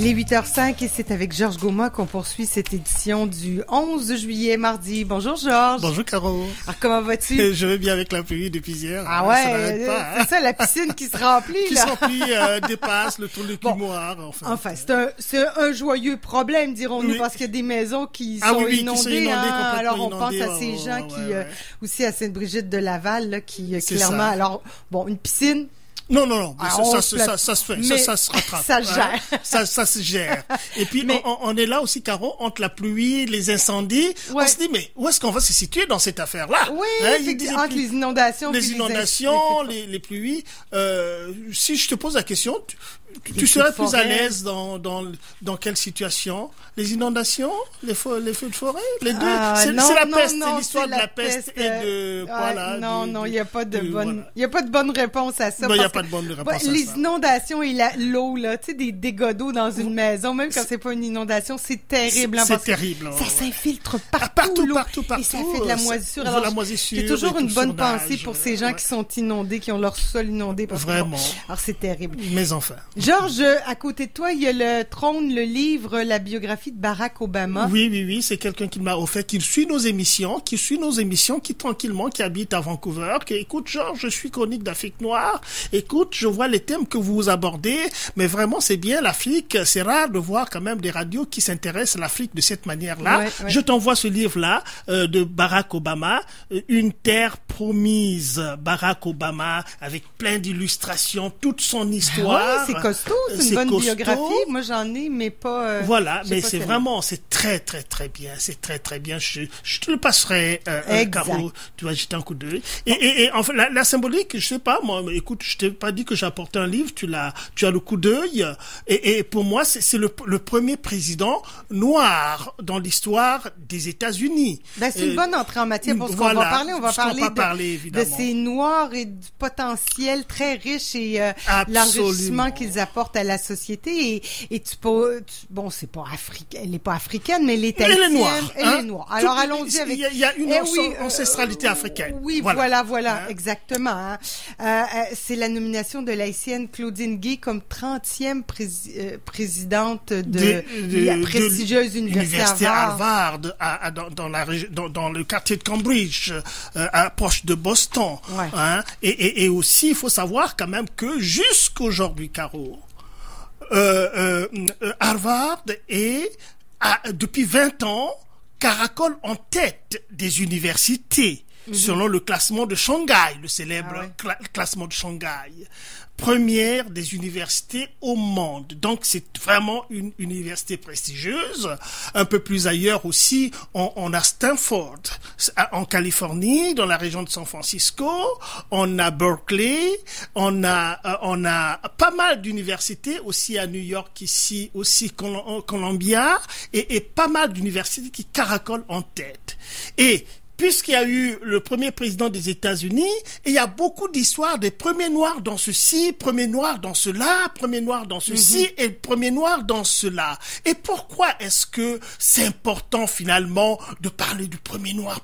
Il est 8h05 et c'est avec Georges Goma qu'on poursuit cette édition du 11 juillet, mardi. Bonjour Georges. Bonjour Caro. Alors comment vas-tu? Je vais bien avec la pluie depuis hier. Ah ouais, c'est ça, la piscine qui se remplit. Qui se remplit, dépasse le tour de cumoire. Enfin, c'est un joyeux problème, dirons-nous, parce qu'il y a des maisons qui sont inondées. Alors on pense à ces gens qui, aussi à Sainte-Brigitte de Laval, là, qui clairement, ça. Alors bon, une piscine. Non, ça se fait, ça se rattrape. Ça gère. Ça se gère. Et puis, on est là aussi, Caro, entre la pluie, les incendies. Ouais. On se dit, mais où est-ce qu'on va se situer dans cette affaire-là? Oui, entre les inondations. Les pluies. Si je te pose la question, tu serais plus à l'aise dans quelle situation? Les inondations? Les feux de forêt? Les deux? C'est la peste, c'est l'histoire de la peste et de, voilà. Non, il n'y a pas de bonne réponse à ça. Il n'y a pas de bonne réponse à ça. Les inondations et l'eau, là, tu sais, des dégâts d'eau dans une maison, même quand c'est pas une inondation, c'est terrible. C'est terrible. Ça s'infiltre partout. Et ça fait de la moisissure. Alors, j'ai toujours une bonne pensée pour ces gens qui sont inondés, qui ont leur sol inondé. Vraiment. Alors, c'est terrible. Mais enfin. Georges, à côté de toi, il y a le trône, le livre, la biographie de Barack Obama. Oui. C'est quelqu'un qui m'a offert, qui suit nos émissions, qui tranquillement, qui habite à Vancouver, qui écoute, Georges, je suis chronique d'Afrique noire. Écoute, je vois les thèmes que vous abordez, mais vraiment, c'est bien l'Afrique. C'est rare de voir quand même des radios qui s'intéressent à l'Afrique de cette manière-là. Ouais. Je t'envoie ce livre-là, de Barack Obama, Une terre promise. Barack Obama, avec plein d'illustrations, toute son histoire. C'est costaud, c'est une bonne biographie. Moi, j'en ai, mais pas... voilà, mais c'est vraiment, c'est très, très, très bien. C'est très, très bien. Je te le passerai, Caro. Tu vas jeter un coup d'œil. Et en fait, la symbolique, je sais pas, moi, écoute, je t'ai pas dit que j'apportais un livre, tu as le coup d'œil. Et pour moi, c'est le premier président noir dans l'histoire des États-Unis. C'est une bonne entrée en matière pour ce qu'on va parler. On va parler de ces noirs et du potentiel très riche et l'enrichissement qu'ils apportent à la société. Et c'est pas africain, elle est pas africaine, mais elle est haïtienne. Elle est noire. Alors allons-y avec. Il y a une ancestralité africaine. Oui, voilà, exactement. C'est la nomination de l'haïtienne Claudine Gay comme 30e présidente de la prestigieuse université Harvard dans le quartier de Cambridge, proche de Boston. Ouais. Et aussi, il faut savoir quand même que jusqu'aujourd'hui, Caro, Harvard est, depuis 20 ans, caracole en tête des universités. Selon le classement de Shanghai, le célèbre classement de Shanghai. Première des universités au monde. Donc, c'est vraiment une université prestigieuse. Un peu plus ailleurs aussi, on a Stanford, en Californie, dans la région de San Francisco. On a Berkeley. On a pas mal d'universités aussi à New York ici, aussi Columbia, et pas mal d'universités qui caracolent en tête. Et puisqu'il y a eu le premier président des États-Unis, et il y a beaucoup d'histoires des premiers noirs dans ceci, premiers noirs dans cela, premiers noirs dans ceci, et premiers noirs dans cela. Et pourquoi est-ce que c'est important finalement de parler du premier noir?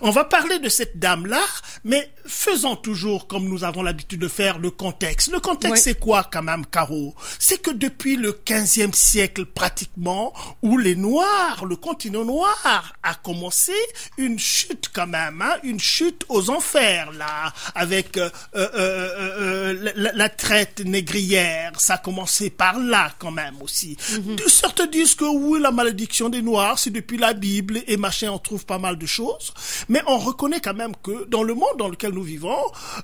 On va parler de cette dame-là, mais faisons toujours, comme nous avons l'habitude de faire, le contexte. Le contexte, c'est quoi quand même, Caro? C'est que depuis le 15e siècle pratiquement, où les Noirs, le continent noir, a commencé une chute quand même, une chute aux enfers là, avec la traite négrière. Ça a commencé par là quand même aussi. Certains disent que oui, la malédiction des Noirs, c'est depuis la Bible et machin, on trouve pas mal de choses. Mais on reconnaît quand même que dans le monde dans lequel nous vivons,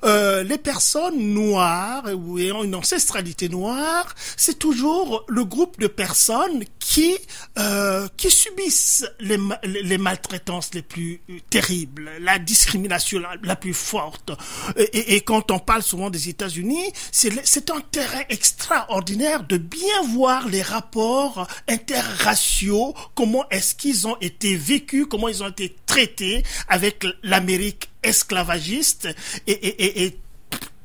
les personnes noires ou ayant une ancestralité noire, c'est toujours le groupe de personnes qui subissent les maltraitances les plus terribles, la discrimination la plus forte. Et quand on parle souvent des États-Unis, c'est un terrain extraordinaire de bien voir les rapports interraciaux, comment est-ce qu'ils ont été vécus, comment ils ont été traités avec l'Amérique esclavagiste et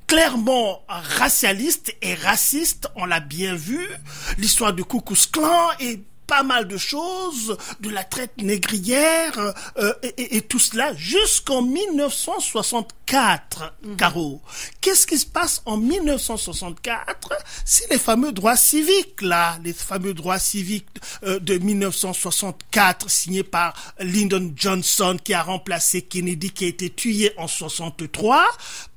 clairement racialiste et raciste, on l'a bien vu. L'histoire du Ku Klux Klan est pas mal de choses, de la traite négrière et tout cela jusqu'en 1964, Caro. Qu'est-ce qui se passe en 1964? C'est les fameux droits civiques, là, les fameux droits civiques de 1964 signés par Lyndon Johnson qui a remplacé Kennedy qui a été tué en 63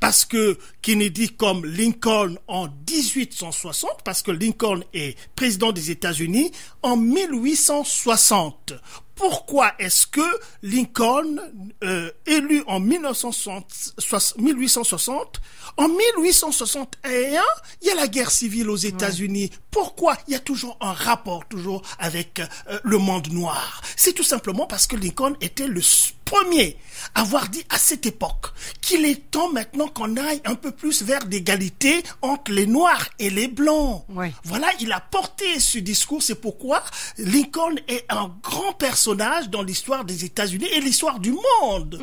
parce que Kennedy comme Lincoln en 1860 parce que Lincoln est président des États-Unis en 1860. Pourquoi est-ce que Lincoln, élu en 1860, en 1861, il y a la guerre civile aux États-Unis. Pourquoi? Il y a toujours un rapport, toujours avec le monde noir. C'est tout simplement parce que Lincoln était le premier à avoir dit à cette époque qu'il est temps maintenant qu'on aille un peu plus vers l'égalité entre les noirs et les blancs. Ouais. Voilà, il a porté ce discours. C'est pourquoi Lincoln est un grand personnage dans l'histoire des États-Unis et l'histoire du monde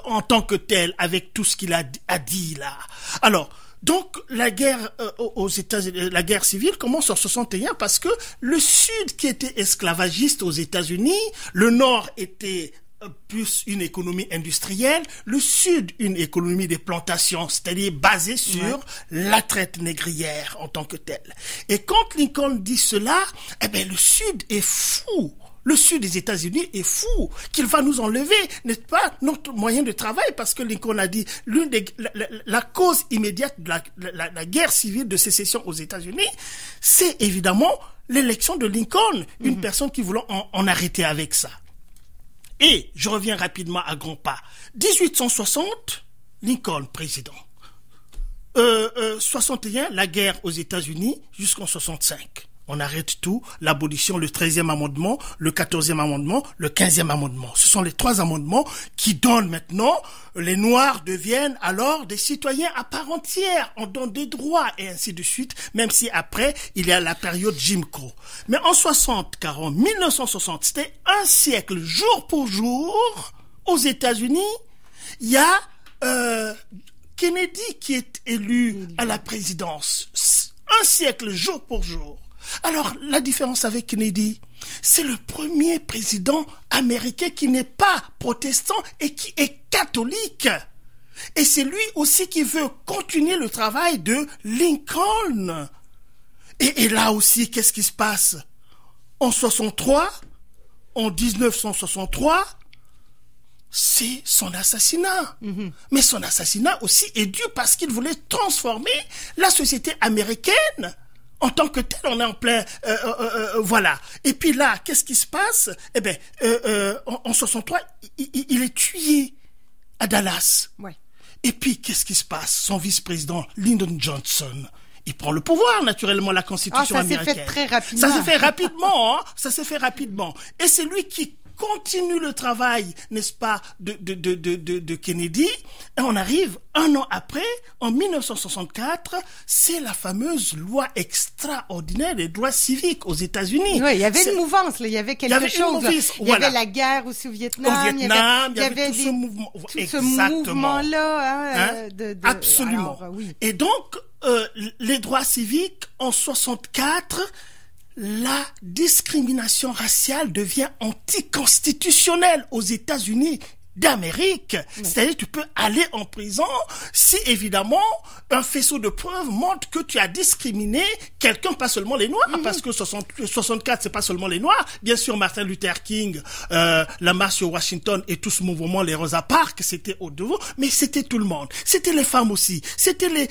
en tant que tel, avec tout ce qu'il a dit là. Alors, donc la guerre aux États-Unis, la guerre civile commence en 61 parce que le Sud qui était esclavagiste aux États-Unis, le Nord était plus une économie industrielle, le Sud une économie des plantations, c'est-à-dire basée sur la traite négrière en tant que telle. Et quand Lincoln dit cela, eh ben le Sud est fou. Le Sud des États-Unis est fou, qu'il va nous enlever, n'est-ce pas, notre moyen de travail, parce que Lincoln a dit la cause immédiate de la guerre civile de sécession aux États-Unis, c'est évidemment l'élection de Lincoln, une personne qui voulait en arrêter avec ça. Et je reviens rapidement à grands pas. 1860, Lincoln président. 61, la guerre aux États-Unis jusqu'en 65. On arrête tout, l'abolition, le 13e amendement, le 14e amendement, le 15e amendement. Ce sont les 3 amendements qui donnent maintenant, les Noirs deviennent alors des citoyens à part entière, on donne des droits et ainsi de suite, même si après, il y a la période Jim Crow. Mais en 1960, c'était un siècle, jour pour jour, aux États-Unis, il y a Kennedy qui est élu à la présidence. Un siècle, jour pour jour. Alors, la différence avec Kennedy, c'est le premier président américain qui n'est pas protestant et qui est catholique. Et c'est lui aussi qui veut continuer le travail de Lincoln. Et là aussi, qu'est-ce qui se passe? En 1963, c'est son assassinat. Mais son assassinat aussi est dû parce qu'il voulait transformer la société américaine. En tant que tel, on est en plein... voilà. Et puis là, qu'est-ce qui se passe? Eh bien, en 63, il est tué à Dallas. Ouais. Et puis, qu'est-ce qui se passe? Son vice-président, Lyndon Johnson, il prend le pouvoir, naturellement, la Constitution américaine. Ça s'est fait très rapidement. Ça s'est fait rapidement, hein. Ça s'est fait rapidement. Et c'est lui qui continue le travail, n'est-ce pas, de Kennedy. Et on arrive un an après, en 1964, c'est la fameuse loi extraordinaire des droits civiques aux États-Unis. Oui, il y avait une mouvance, là. Il y avait quelque chose. Il y avait la guerre aussi au Vietnam. Il y avait tout ce mouvement-là. Absolument. Alors, oui. Et donc, les droits civiques, en 64, la discrimination raciale devient anticonstitutionnelle aux États-Unis d'Amérique. Oui. C'est-à-dire, tu peux aller en prison si, évidemment, un faisceau de preuves montre que tu as discriminé quelqu'un, pas seulement les Noirs, parce que 64, c'est pas seulement les Noirs. Bien sûr, Martin Luther King, la marche sur Washington et tout ce mouvement, les Rosa Parks, c'était au devant, mais c'était tout le monde. C'était les femmes aussi. C'était les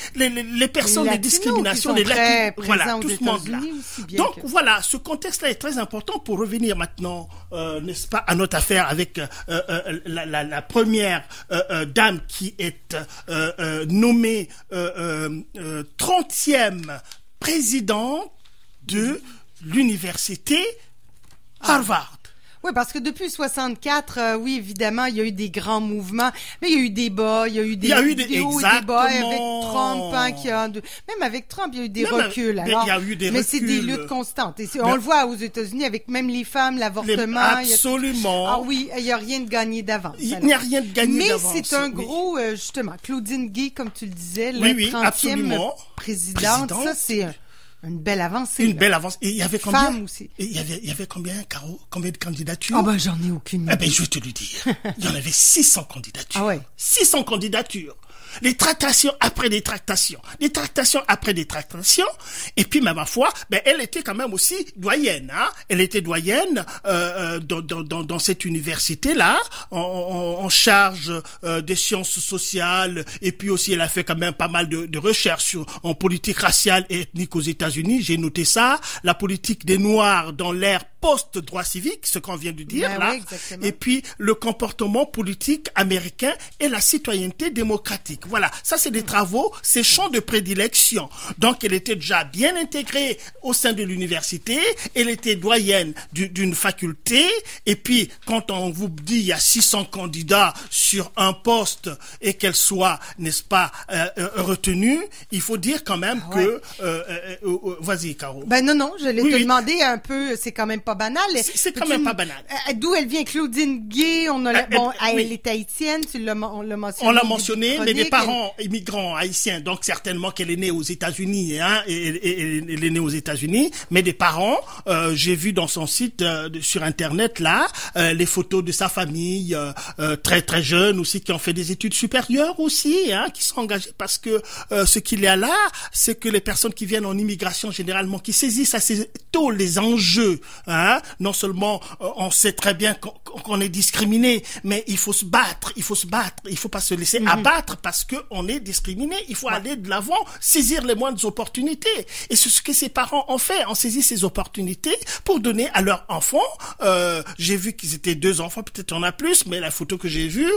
personnes, les discriminations, les latinos, voilà, tout ce monde-là. Donc, voilà, ce contexte-là est très important pour revenir maintenant, n'est-ce pas, à notre affaire avec la première dame qui est nommée 30e présidente de l'université Harvard. Oui, parce que depuis 64, oui, évidemment, il y a eu des grands mouvements, mais il y a eu des bas, il y a eu des hauts et des bas avec Trump, hein, même avec Trump, il y a eu des reculs. Alors, mais c'est des luttes constantes. Et on le voit aux États-Unis avec même les femmes, l'avortement. Absolument. Ah oui, il n'y a rien de gagné d'avance. Il n'y a rien de gagné d'avance. Mais c'est un gros, justement, Claudine Gay, comme tu le disais, la 30e présidente. Ça, c'est Une belle avancée. Une belle avancée. Et il y avait combien? Femmes aussi. Et il y avait combien, Caro? Combien de candidatures? Ah ben, j'en ai aucune idée. Eh ben, je vais te le dire. Il y en avait 600 candidatures. Ah ouais. 600 candidatures. Les tractations après des tractations. Des tractations après des tractations. Et puis, ma foi, ben, elle était quand même aussi doyenne, hein. Elle était doyenne, dans cette université-là, en charge, des sciences sociales. Et puis aussi, elle a fait quand même pas mal de recherches en politique raciale et ethnique aux États-Unis. J'ai noté ça. La politique des Noirs dans l'ère post-droit civique, ce qu'on vient de dire, ben là. Oui, et puis, le comportement politique américain et la citoyenneté démocratique. Voilà, ça c'est des travaux, c'est champs de prédilection. Donc elle était déjà bien intégrée au sein de l'université, elle était doyenne d'une faculté, et puis quand on vous dit il y a 600 candidats sur un poste et qu'elle soit, n'est-ce pas, retenue, il faut dire quand même que... vas-y, Caro. Ben non, j'allais te demander un peu, c'est quand même pas banal. C'est quand même pas banal. D'où elle vient, Claudine Gay, elle est haïtienne, on l'a mentionné. On l'a mentionné, mais des parents immigrants haïtiens, donc certainement qu'elle est née aux États-Unis, hein, et elle est née aux États-Unis, mais des parents, j'ai vu dans son site sur Internet là, les photos de sa famille, très très jeune aussi, qui ont fait des études supérieures aussi, hein, qui sont engagés parce que ce qu'il y a là, c'est que les personnes qui viennent en immigration généralement, qui saisissent assez tôt les enjeux, hein, non seulement on sait très bien qu'on est discriminé, mais il faut se battre, il faut pas se laisser abattre parce que on est discriminé, il faut aller de l'avant, saisir les moindres opportunités. Et c'est ce que ses parents ont fait, ont saisi ces opportunités pour donner à leurs enfants, j'ai vu qu'ils étaient 2 enfants, peut-être on a plus, mais la photo que j'ai vue,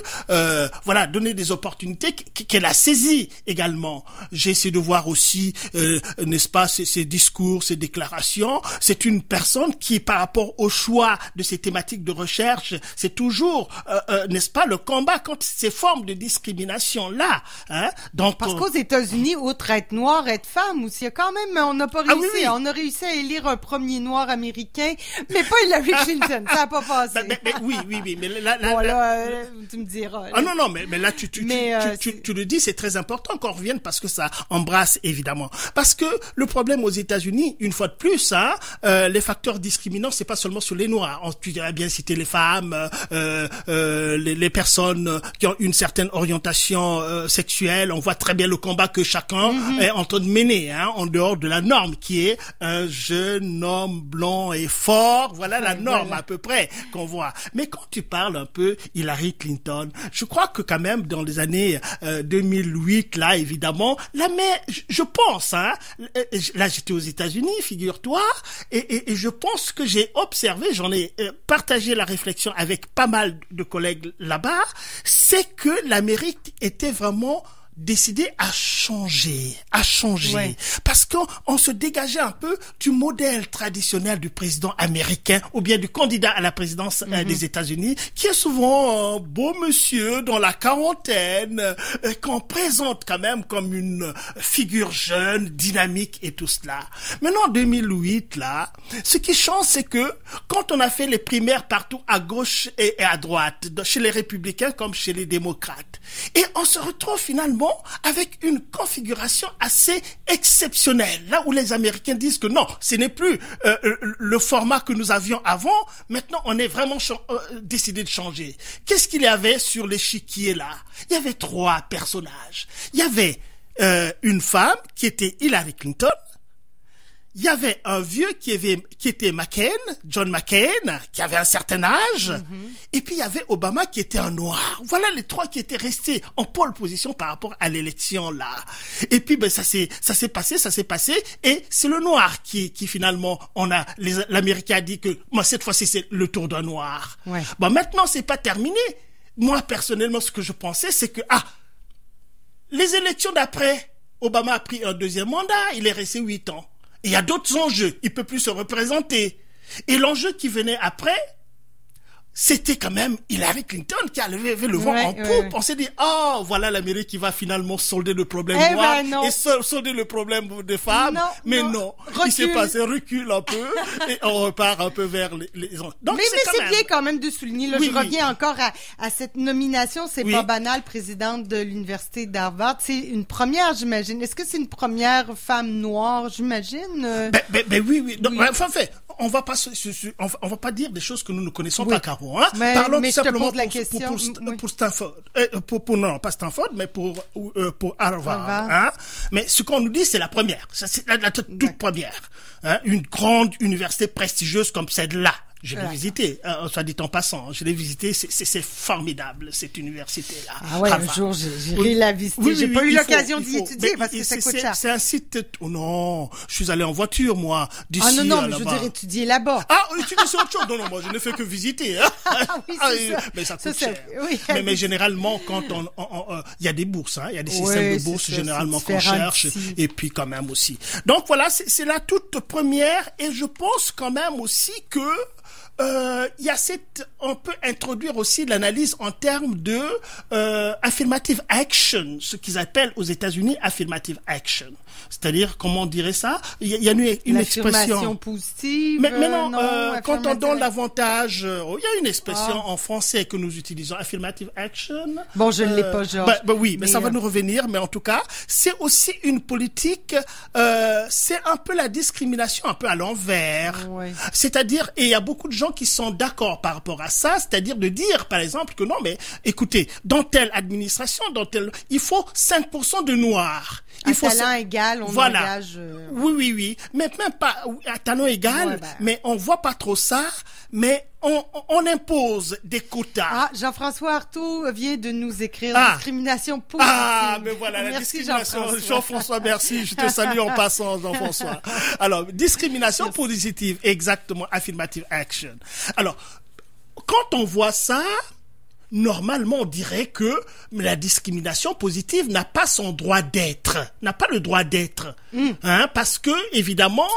voilà, donner des opportunités qu'elle a saisies également. J'ai essayé de voir aussi, n'est-ce pas, ses discours, ses déclarations. C'est une personne qui, par rapport au choix de ces thématiques de recherche, c'est toujours, n'est-ce pas, le combat contre ces formes de discrimination-là. Hein? Donc, parce qu'aux États-Unis, outre être noir, être femme aussi, quand même, on n'a pas réussi. On a réussi à élire un premier noir américain, mais pas Hillary Clinton. Ça n'a pas passé. Mais oui. Mais là, bon, là, tu me diras. Là. Ah non, mais là, tu le dis, c'est très important qu'on revienne parce que ça embrasse, évidemment. Parce que le problème aux États-Unis, une fois de plus, hein, les facteurs discriminants, c'est pas seulement sur les noirs. Tu as bien cité les femmes, les personnes qui ont une certaine orientation sexuelle. On voit très bien le combat que chacun est en train de mener, hein, en dehors de la norme qui est un jeune homme blond et fort. Voilà la norme à peu près qu'on voit. Mais quand tu parles un peu Hillary Clinton, je crois que quand même dans les années 2008, là évidemment, là mais je pense, hein, là j'étais aux États-Unis, figure-toi, et je pense que j'ai observé, j'en ai partagé la réflexion avec pas mal de collègues là-bas, c'est que l'Amérique était vraiment décidé à changer, parce qu'on se dégageait un peu du modèle traditionnel du président américain ou bien du candidat à la présidence des États-Unis, qui est souvent un beau monsieur dans la quarantaine, qu'on présente quand même comme une figure jeune, dynamique et tout cela. Maintenant, en 2008, là, ce qui change, c'est que quand on a fait les primaires partout à gauche et à droite, chez les républicains comme chez les démocrates, et on se retrouve finalement avec une configuration assez exceptionnelle, là où les Américains disent que non, ce n'est plus le format que nous avions avant, maintenant on est vraiment décidé de changer. Qu'est-ce qu'il y avait sur l'échiquier là? Il y avait 3 personnages. Il y avait une femme qui était Hillary Clinton, il y avait un vieux qui était John McCain, qui avait un certain âge, et puis il y avait Obama qui était un noir. Voilà les 3 qui étaient restés en pole position par rapport à l'élection là. Et puis ça s'est passé, et c'est le noir qui finalement l'Américain a dit que moi cette fois-ci c'est le tour d'un noir. Ouais. Bon, maintenant c'est pas terminé. Moi personnellement ce que je pensais c'est que les élections d'après, Obama a pris un 2e mandat, il est resté 8 ans. Il y a d'autres enjeux, il peut plus se représenter. Et l'enjeu qui venait après, c'était quand même Hillary Clinton qui a levé le vent en poupe. On s'est dit, oh, voilà l'Amérique qui va finalement solder le problème noir et solder le problème des femmes. Mais non, il s'est passé recul un peu et on repart un peu vers les autres. Donc, mais c'est bien quand même de souligner. Là, je reviens encore à cette nomination. C'est pas banal, présidente de l'université d'Harvard. C'est une première, j'imagine. Est-ce que c'est une première femme noire, j'imagine? Oui. Donc, enfin, on va pas dire des choses que nous ne connaissons pas, Caro. Hein? Parlons tout simplement pour Stanford. Non, pas Stanford, mais pour Harvard. Hein? Mais ce qu'on nous dit, c'est la première. C'est la toute première. Hein? Une grande université prestigieuse comme celle-là. Je l'ai visité, soit dit en passant. Je l'ai visité, c'est formidable, cette université-là. Ah ouais, un jour, j'irai la visiter. J'ai pas eu l'occasion d'y étudier parce que ça coûte cher. C'est un site, oh non, je suis allé en voiture, moi, d'ici à là-bas. Ah non, mais je veux dire étudier là-bas. Ah, étudier c'est autre chose. Non, moi, je ne fais que visiter, hein. Ah oui, c'est ça. Mais ça coûte cher. Oui, mais généralement, quand il y a des bourses, hein. Il y a des systèmes de bourses, généralement, qu'on cherche. Et puis, quand même aussi. Donc, voilà, c'est la toute première. Et je pense quand même aussi que on peut introduire aussi l'analyse en termes de affirmative action, ce qu'ils appellent aux États-Unis affirmative action. C'est-à-dire, comment on dirait ça? Il y a une expression positive. Mais non, quand on donne l'avantage, il y a une expression en français que nous utilisons, affirmative action. Bon, je ne l'ai pas, Georges. Oui, mais ça va nous revenir. Mais en tout cas, c'est aussi une politique. C'est un peu la discrimination, un peu à l'envers. Ouais. C'est-à-dire, et il y a beaucoup de gens qui sont d'accord par rapport à ça, c'est-à-dire de dire, par exemple, que non, mais écoutez, dans telle administration, il faut 5% de noirs. Il faut talent égal, on engage... Oui. Mais même pas à talent égal, mais on voit pas trop ça, mais on impose des quotas. Ah, Jean-François Artaud vient de nous écrire discrimination positive. Ah, mais voilà, la discrimination. Jean-François, merci. Je te salue en passant, Jean-François. Alors, discrimination positive, exactement, affirmative action. Alors, quand on voit ça, normalement, on dirait que la discrimination positive n'a pas son droit d'être, n'a pas le droit d'être, hein, parce que évidemment,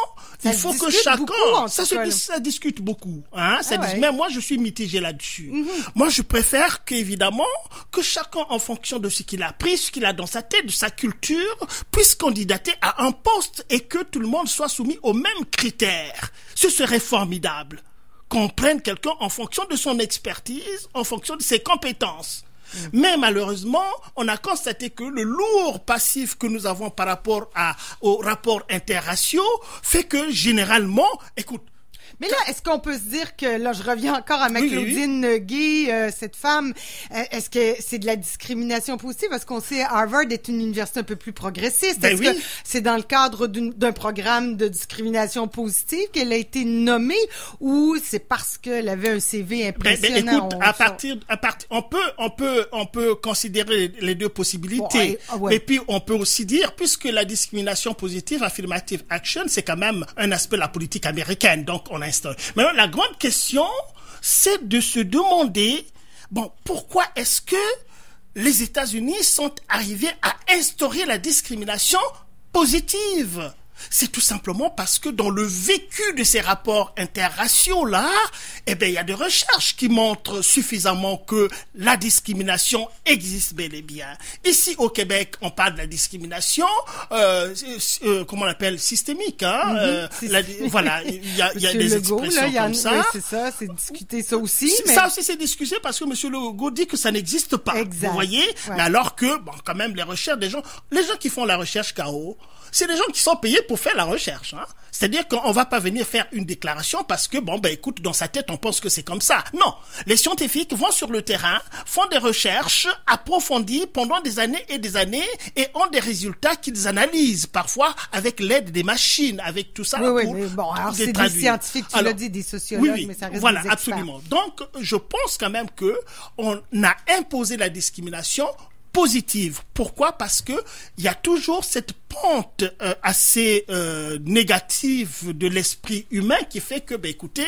il faut que chacun, ça discute beaucoup, hein, mais moi je suis mitigé là-dessus. Moi, je préfère qu'évidemment que chacun, en fonction de ce qu'il a appris, ce qu'il a dans sa tête, de sa culture, puisse candidater à un poste et que tout le monde soit soumis aux mêmes critères. Ce serait formidable. Qu'on prenne quelqu'un en fonction de son expertise, en fonction de ses compétences. Mais malheureusement, on a constaté que le lourd passif que nous avons par rapport aux rapports interraciaux fait que généralement, écoute, mais là, est-ce qu'on peut se dire que, là, je reviens encore à Claudine Gay, cette femme, est-ce que c'est de la discrimination positive? Parce qu'on sait Harvard est une université un peu plus progressiste. Est-ce que c'est dans le cadre d'un programme de discrimination positive qu'elle a été nommée ou c'est parce qu'elle avait un CV impressionnant? Écoute, on peut considérer les deux possibilités. Et puis, on peut aussi dire, puisque la discrimination positive, affirmative action, c'est quand même un aspect de la politique américaine. Donc, on a maintenant, la grande question, c'est de se demander, pourquoi est-ce que les États-Unis sont arrivés à instaurer la discrimination positive? C'est tout simplement parce que dans le vécu de ces rapports interraciaux-là, il y a des recherches qui montrent suffisamment que la discrimination existe bel et bien. Ici, au Québec, on parle de la discrimination, comment on l'appelle, systémique, hein? Voilà, il y a des expressions comme ça. Oui, c'est ça, c'est discuté ça aussi. Ça aussi, c'est discuté parce que M. Legault dit que ça n'existe pas. Exact. Vous voyez? Ouais. Mais alors que, quand même, les recherches les gens qui font la recherche KO, c'est des gens qui sont payés pour faire la recherche, hein. C'est-à-dire qu'on va pas venir faire une déclaration parce que, écoute, dans sa tête, on pense que c'est comme ça. Non. Les scientifiques vont sur le terrain, font des recherches approfondies pendant des années et ont des résultats qu'ils analysent, parfois avec l'aide des machines, avec tout ça. Oui, mais alors c'est des scientifiques, tu l'as dit, des sociologues, mais ça reste des experts. Absolument. Donc, je pense quand même que on a imposé la discrimination positive. Pourquoi? Parce que il y a toujours cette pente assez négative de l'esprit humain qui fait que, écoutez,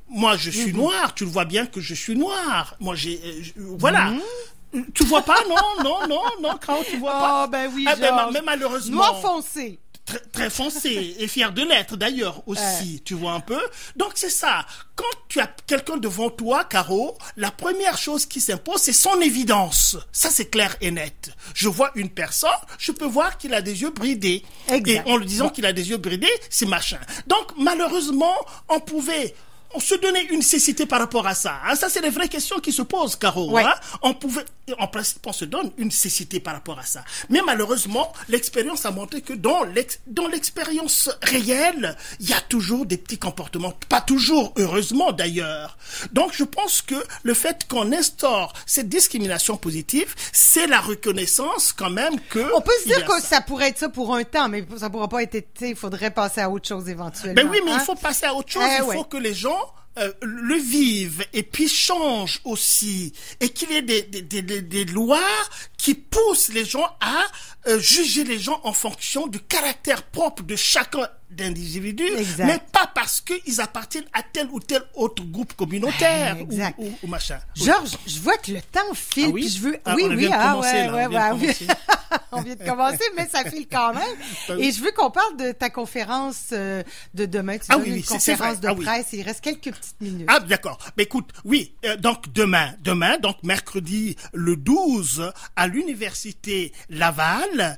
moi je suis noir, tu le vois bien que je suis noir. Moi voilà. Tu vois pas? Non, Caro, tu vois pas? Oui, mais malheureusement. Noir foncé. très foncé et fier de l'être d'ailleurs aussi, tu vois un peu. Donc c'est ça. Quand tu as quelqu'un devant toi, Caro, la première chose qui s'impose, c'est son évidence. Ça, c'est clair et net. Je vois une personne, je peux voir qu'il a des yeux bridés. Exact. Et en le disant qu'il a des yeux bridés, c'est machin. Donc malheureusement, on se donnait une cécité par rapport à ça. Hein? Ça, c'est les vraies questions qui se posent, Caro. Ouais. Hein? En principe, on se donne une cécité par rapport à ça. Mais malheureusement, l'expérience a montré que dans l'expérience réelle, il y a toujours des petits comportements. Pas toujours, heureusement d'ailleurs. Donc, je pense que le fait qu'on instaure cette discrimination positive, c'est la reconnaissance quand même que... On peut se dire que ça pourrait être ça pour un temps, mais ça ne pourra pas être... Il faudrait passer à autre chose éventuellement. Ben oui, mais il faut passer à autre chose. Il faut que les gens le vivent et puis changent aussi, et qu'il y ait des lois qui poussent les gens à juger les gens en fonction du caractère propre de chacun d'individu, mais pas parce qu'ils appartiennent à tel ou tel autre groupe communautaire ou machin. Georges, je vois que le temps file, ah oui? Puis je veux... on vient de commencer, mais ça file quand même. Et je veux qu'on parle de ta conférence de demain. Tu donnes une conférence de presse, il reste quelques petites minutes. Ah, d'accord. Mais écoute, donc demain, donc mercredi le 12, à l'université Laval,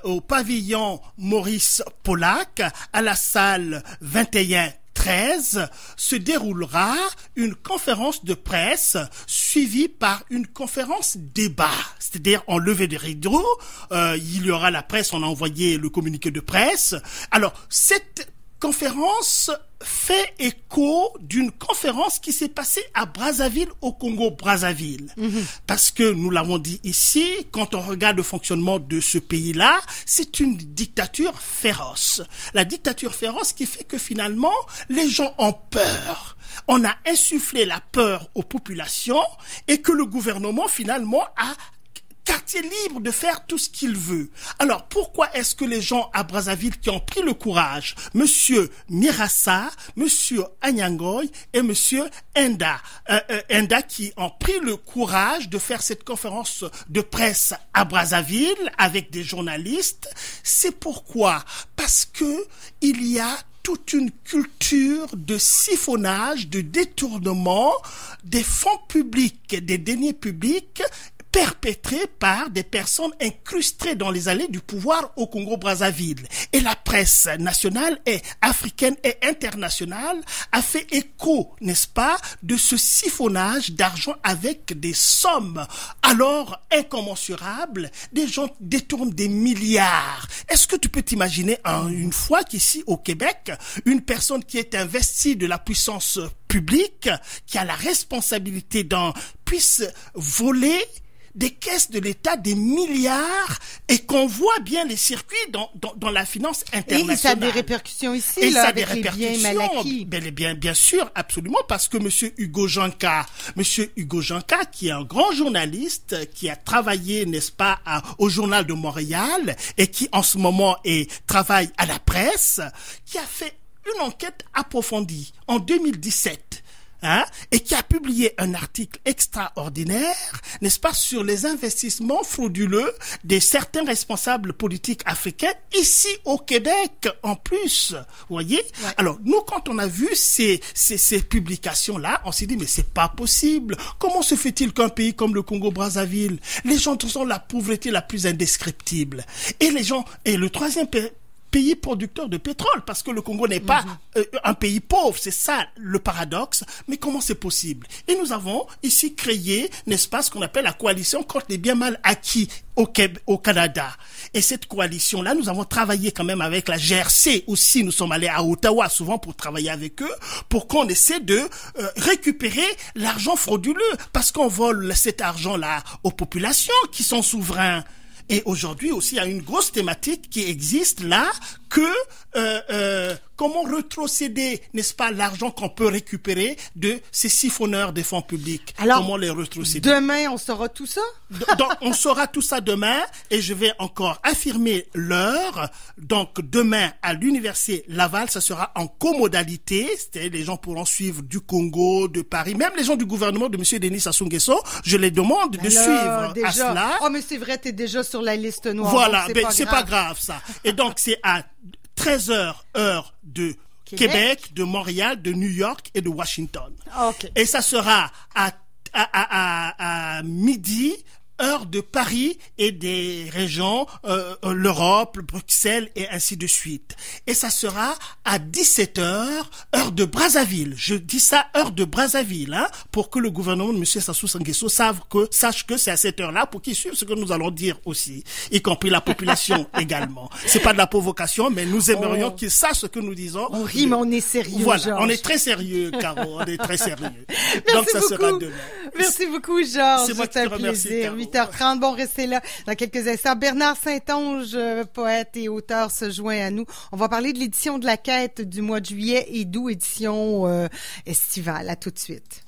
au pavillon Maurice Polac, à la salle 21-13, se déroulera une conférence de presse suivie par une conférence débat, c'est-à-dire en levée de rideau. Il y aura la presse, on a envoyé le communiqué de presse. Alors, cette conférence fait écho d'une conférence qui s'est passée à Brazzaville, au Congo-Brazzaville. Parce que, nous l'avons dit ici, quand on regarde le fonctionnement de ce pays-là, c'est une dictature féroce. La dictature féroce qui fait que finalement, les gens ont peur. On a insufflé la peur aux populations et que le gouvernement, finalement, a quartier libre de faire tout ce qu'il veut. Alors, pourquoi est-ce que les gens à Brazzaville qui ont pris le courage, monsieur Mirassa, monsieur Anyangoy et monsieur Enda qui ont pris le courage de faire cette conférence de presse à Brazzaville avec des journalistes, c'est pourquoi? Parce que il y a toute une culture de siphonnage, de détournement des fonds publics, des deniers publics perpétrés par des personnes incrustées dans les allées du pouvoir au Congo-Brazzaville. Et la presse nationale et africaine et internationale a fait écho, n'est-ce pas, de ce siphonnage d'argent avec des sommes alors incommensurables. Des gens détournent des milliards. Est-ce que tu peux t'imaginer une fois qu'ici au Québec, une personne qui est investie de la puissance publique, qui a la responsabilité puisse voler des caisses de l'État, des milliards, et qu'on voit bien les circuits dans la finance internationale. Et ça a des répercussions ici, là, avec les biens mal acquis. Bien sûr, absolument, parce que monsieur Hugo Janka, qui est un grand journaliste, qui a travaillé, n'est-ce pas, au Journal de Montréal, et qui en ce moment travaille à la presse, qui a fait une enquête approfondie en 2017. Et qui a publié un article extraordinaire, n'est-ce pas, sur les investissements frauduleux de certains responsables politiques africains ici au Québec en plus. Vous voyez? Ouais. Alors, nous, quand on a vu ces publications-là, on s'est dit, mais c'est pas possible. Comment se fait-il qu'un pays comme le Congo-Brazzaville, les gens sont la pauvreté la plus indescriptible. Et le troisième pays producteur de pétrole, parce que le Congo n'est pas un pays pauvre, c'est ça le paradoxe, mais comment c'est possible? Et nous avons ici créé, n'est-ce pas, ce qu'on appelle la coalition contre les biens mal acquis au Canada. Et cette coalition-là, nous avons travaillé quand même avec la GRC aussi, nous sommes allés à Ottawa souvent pour travailler avec eux, pour qu'on essaie de récupérer l'argent frauduleux, parce qu'on vole cet argent-là aux populations qui sont souverains. Et aujourd'hui aussi, il y a une grosse thématique qui existe là, que comment rétrocéder, n'est-ce pas, l'argent qu'on peut récupérer de ces siphonneurs des fonds publics. Alors, comment les rétrocéder. Demain, on saura tout ça? Donc, on saura tout ça demain et je vais encore affirmer l'heure. Donc, demain, à l'université Laval, ça sera en comodalité. C'est-à-dire, les gens pourront suivre du Congo, de Paris, même les gens du gouvernement de M. Denis Sassou Nguesso, je les demande de suivre déjà. À cela. Oh, mais c'est vrai, t'es déjà sur la liste noire. Voilà, c'est pas grave ça. Et donc, c'est à 13h, heure de Québec, de Montréal, de New York et de Washington. Okay. Et ça sera à midi, heure de Paris et des régions, l'Europe, Bruxelles et ainsi de suite. Et ça sera à 17h, heure de Brazzaville. Je dis ça, heure de Brazzaville, hein, pour que le gouvernement de M. Sassou Nguesso sache que c'est à cette heure-là pour qu'ils suivent ce que nous allons dire aussi, y compris la population également. C'est pas de la provocation, mais nous aimerions qu'ils sachent ce que nous disons. On rit, mais on est sérieux, Voilà, Georges. On est très sérieux, Caro, on est très sérieux. Donc ça sera demain. Merci beaucoup, Georges. C'est moi qui te remercie, Caro. 8h30. Bon, restez là dans quelques instants. Bernard Saint-Onge, poète et auteur, se joint à nous. On va parler de l'édition de la Quête du mois de juillet et d'août, édition estivale. À tout de suite.